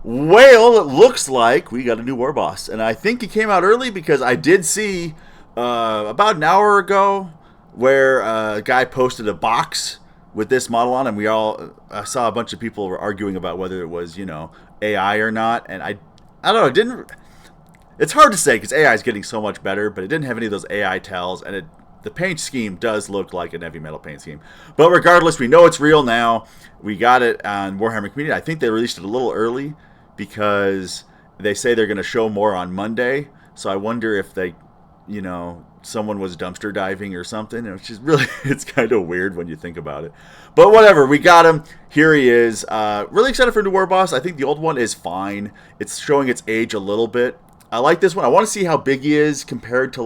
Well, it looks like we got a new War Boss, and I think he came out early because I did see about an hour ago where a guy posted a box with this model on, and I saw a bunch of people were arguing about whether it was AI or not, and I don't know, it didn't. It's hard to say because AI is getting so much better, but it didn't have any of those AI tells, and the paint scheme does look like an heavy metal paint scheme. But regardless, we know it's real now. We got it on Warhammer Community. I think they released it a little early because they say they're going to show more on Monday. So I wonder if someone was dumpster diving or something. Which is really, it's kind of weird when you think about it. But whatever, we got him. Here he is. Really excited for a new War Boss. I think the old one is fine. It's showing its age a little bit. I like this one. I want to see how big he is compared to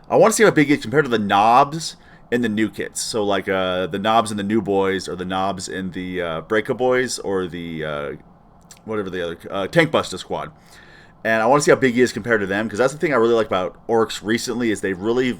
the knobs in the new kits. So the knobs in the new boys, or the knobs in the Breaka boys, or the whatever the other Tank Buster squad. And I want to see how big he is compared to them, because that's the thing I really like about orcs recently is they really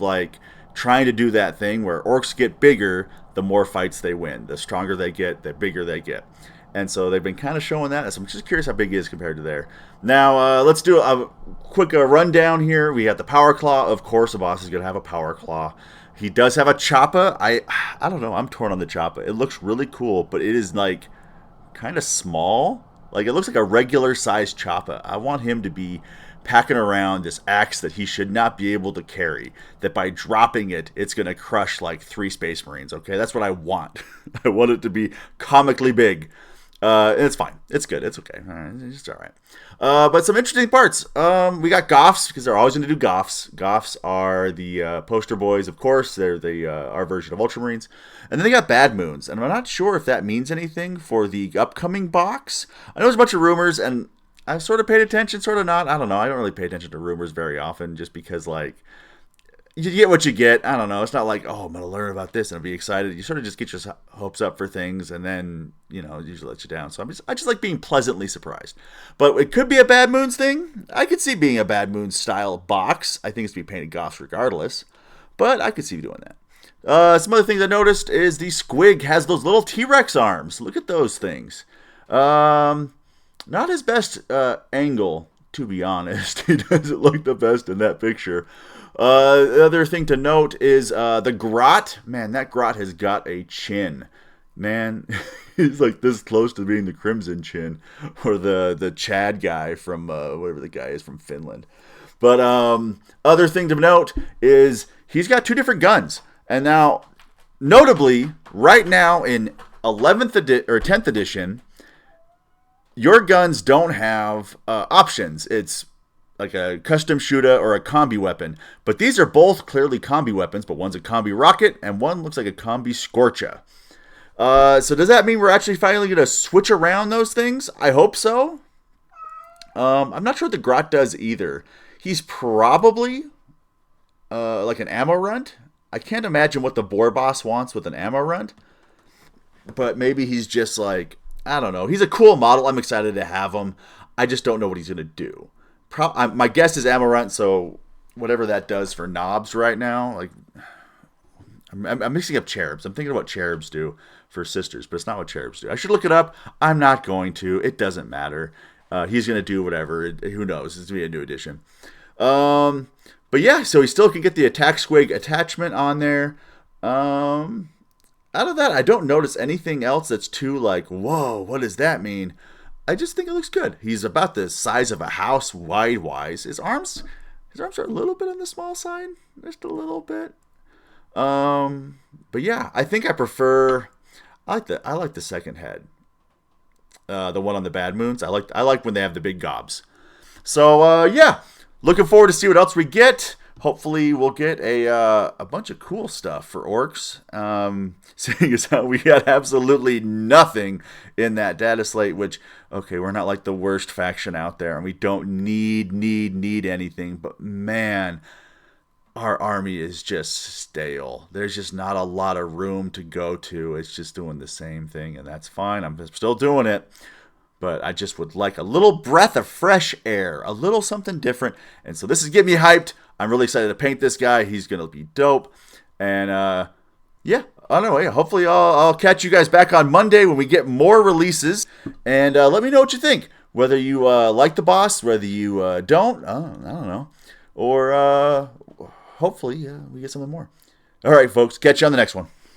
trying to do that thing where orcs get bigger the more fights they win. The stronger they get, the bigger they get. And so they've been kind of showing that. So I'm just curious how big he is compared to there. Now, let's do a quick rundown here. We have the Power Claw. Of course, the boss is going to have a Power Claw. He does have a Choppa. I don't know. I'm torn on the Choppa. It looks really cool, but it is kind of small. It looks like a regular sized Choppa. I want him to be packing around this axe that he should not be able to carry. That by dropping it, it's going to crush 3 Space Marines. Okay, that's what I want. I want it to be comically big. And it's fine. It's good. It's okay. It's all right. But some interesting parts. We got Goths, because they're always going to do Goths. Goths are the poster boys, of course. They're our version of Ultramarines. And then they got Bad Moons. And I'm not sure if that means anything for the upcoming box. I know there's a bunch of rumors, and I've sort of paid attention, sort of not. I don't know. I don't really pay attention to rumors very often, just because, you get what you get. I don't know. It's not oh, I'm going to learn about this and I'll be excited. You sort of just get your hopes up for things, and then, it usually lets you down. So I just like being pleasantly surprised. But it could be a Bad Moons thing. I could see being a Bad Moons style box. I think it's to be painted Goths regardless. But I could see doing that. Some other things I noticed is the Squig has those little T-Rex arms. Look at those things. Not his best angle, to be honest. He doesn't look the best in that picture. The other thing to note is the Grot. Man, that Grot has got a chin. Man, he's this close to being the Crimson Chin, or the Chad guy from whatever the guy is from Finland. But other thing to note is he's got 2 different guns. And now, notably, right now in 10th edition, your guns don't have options. It's like a custom shooter or a combi weapon. But these are both clearly combi weapons, but one's a combi rocket and one looks like a combi scorcha. So does that mean we're actually finally going to switch around those things? I hope so. I'm not sure what the Grot does either. He's probably an ammo runt. I can't imagine what the Boar Boss wants with an ammo runt. But maybe he's just I don't know. He's a cool model. I'm excited to have him. I just don't know what he's going to do. My guess is ammo runt, so whatever that does for knobs right now. I'm mixing up cherubs. I'm thinking of what cherubs do for sisters, but it's not what cherubs do. I should look it up. I'm not going to. It doesn't matter. He's going to do whatever. Who knows? It's going to be a new edition. But yeah, so he still can get the Attack Squig attachment on there. Out of that, I don't notice anything else that's too whoa, what does that mean? I just think it looks good. He's about the size of a house wide-wise. His arms are a little bit on the small side. Just a little bit. But yeah, I think I prefer. I like the second head. The one on the Bad Moons. I like when they have the big gobs. So yeah, looking forward to see what else we get. Hopefully we'll get a bunch of cool stuff for orcs. Seeing as how we had absolutely nothing in that data slate, which, okay, we're not the worst faction out there, and we don't need anything, but man, our army is just stale. There's just not a lot of room to go to. It's just doing the same thing, and that's fine. I'm still doing it. But I just would like a little breath of fresh air, a little something different. And so this is getting me hyped. I'm really excited to paint this guy. He's going to be dope. And yeah, I don't know. Yeah, hopefully I'll catch you guys back on Monday when we get more releases. And let me know what you think. Whether you like the boss, whether you don't, I don't know. Or hopefully we get something more. All right, folks. Catch you on the next one.